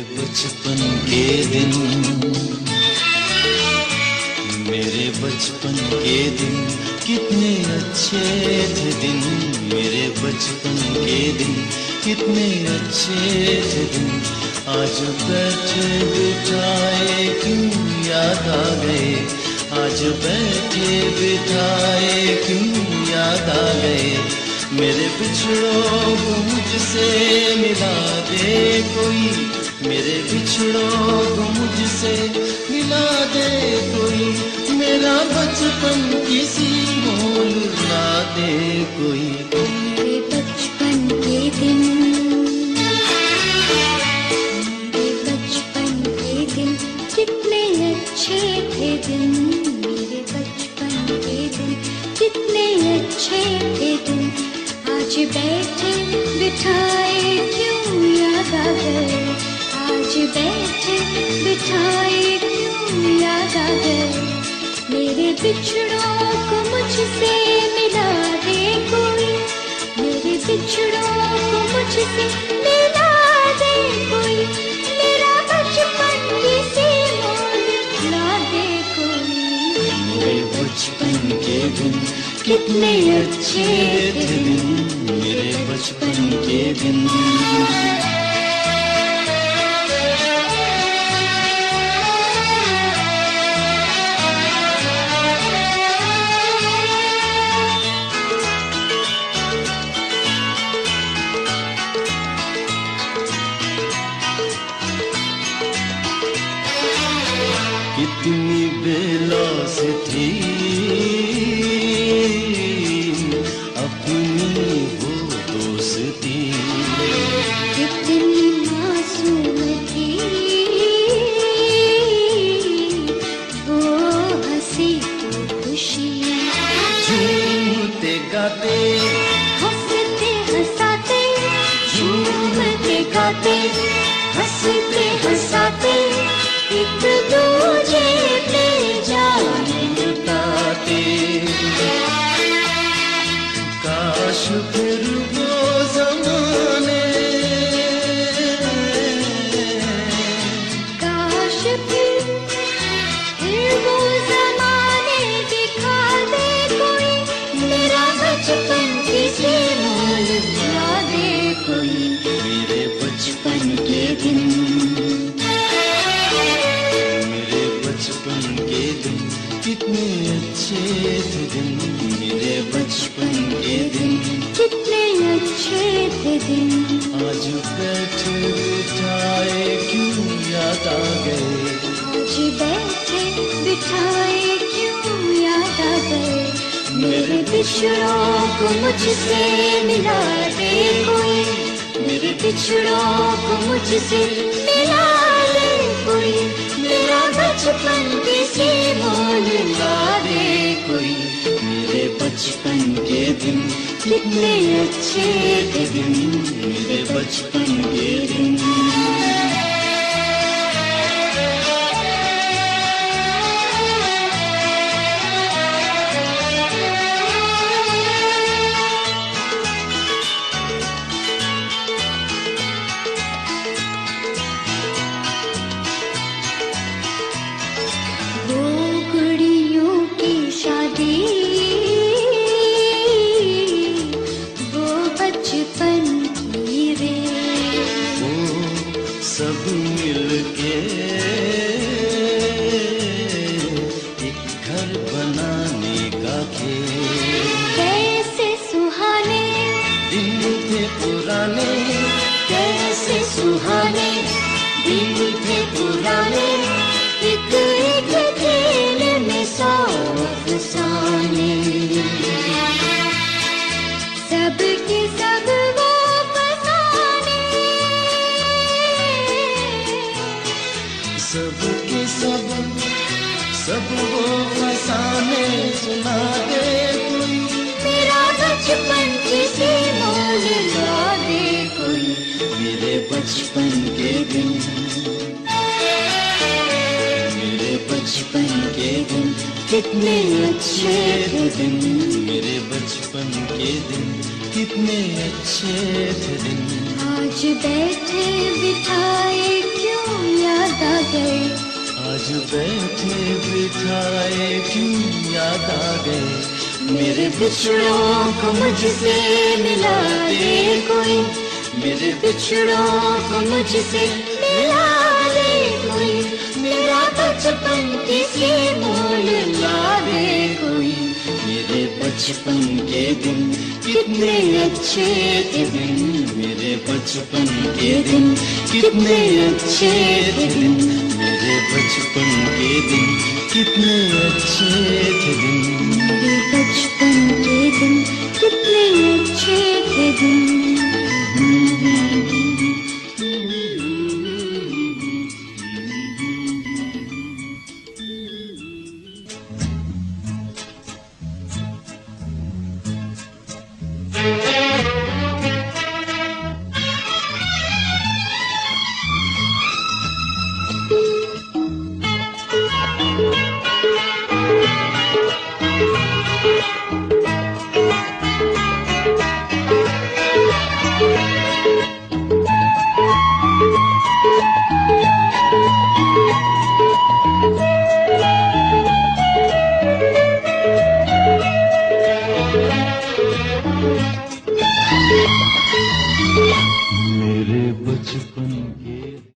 बचपन के दिन, मेरे बचपन के दिन कितने अच्छे थे दिन, मेरे बचपन के दिन कितने अच्छे थे दिन। आज बैठे बिठाए क्यों याद आ गए, आज बैठे बिठाए क्यों याद आ गए। मेरे बिछड़ों को मुझसे मिला दे कोई, मेरे बिछड़ों को मुझसे मिला दे कोई, मेरा बचपन किसी मोल ला दे कोई। मेरे बचपन के दिन, मेरे बचपन के दिन कितने अच्छे थे दिन, मेरे बचपन के दिन कितने अच्छे थे दिन। आज बैठे बिठाए क्यों याद आ गए, आज बैठे बिठाए क्यों याद आ गए। मेरे बिछड़ों को मुझसे मिला दे कोई, मेरे बिछड़ों को मुझसे मिला दे कोई, मेरा बचपन किसी मोल ला दे कोई। मेरे बचपन के दिन कितने अच्छे थे दिन, मेरे बचपन के दिन। कितनी बेलास थी अपनी वो दोस्ती, कितनी मासूम थी वो हंसी तो खुशियाँ। झूमते गाते हंसते हंसाते, झूमते गाते हंसते हंसाते, एक दूजे पे जान लुटाते। काश फिर वो ज़माने, काश फिर वो ज़माने दिखा दे कोई, मेरा बचपन किसी मोल ला दे कोई। मेरे बचपन के दिन, मेरे बचपन के दिन कितने अच्छे थे दिन, मेरे बचपन के दिन कितने अच्छे थे दिन। आज बैठे बिठाए क्यों याद आ गए, आज बैठे बिठाए क्यों याद आ गए। मेरे बिछड़ों को मुझसे मिला दे कोई, मेरे बिछड़ों को मुझसे मिला दे कोई, मेरा बचपन किसी मोल ला दे कोई। मेरे बचपन के दिन कितने अच्छे थे दिन, मेरे बचपन के दिन। वो कुड़ियों की शादी, वो बचपन की रे, वो सब मिलके एक घर बनाने का खेल, कैसे सुहाने दिन थे पुराने, कैसे सुहाने दिन थे पुराने। एक एक खेल में सौ अफसाने, सब के सब वो फसाने, सब के सब वो फसाने। सुना दे कोई, मेरा बचपन किसी मोल ला दे कोई। मेरे बचपन के दिन, मेरे बचपन के दिन कितने अच्छे थे दिन, मेरे बचपन के दिन कितने अच्छे थे दिन। आज बैठे बिठाए क्यों आज बैठे बिठाए क्यों याद आ गए मेरे बिछड़ों को मुझसे मिला दे कोई मेरे बिछड़ों को मुझसे मिला दे कोई मेरा बचपन किसी मोल ला दे कोई मेरे बचपन के दिन कितने अच्छे थे दिन मेरे बचपन के दिन कितने अच्छे थे दिन मेरे बचपन के दिन कितने अच्छे थे दिन मेरे बचपन के दिन कितने अच्छे थे दिन मेरे बचपन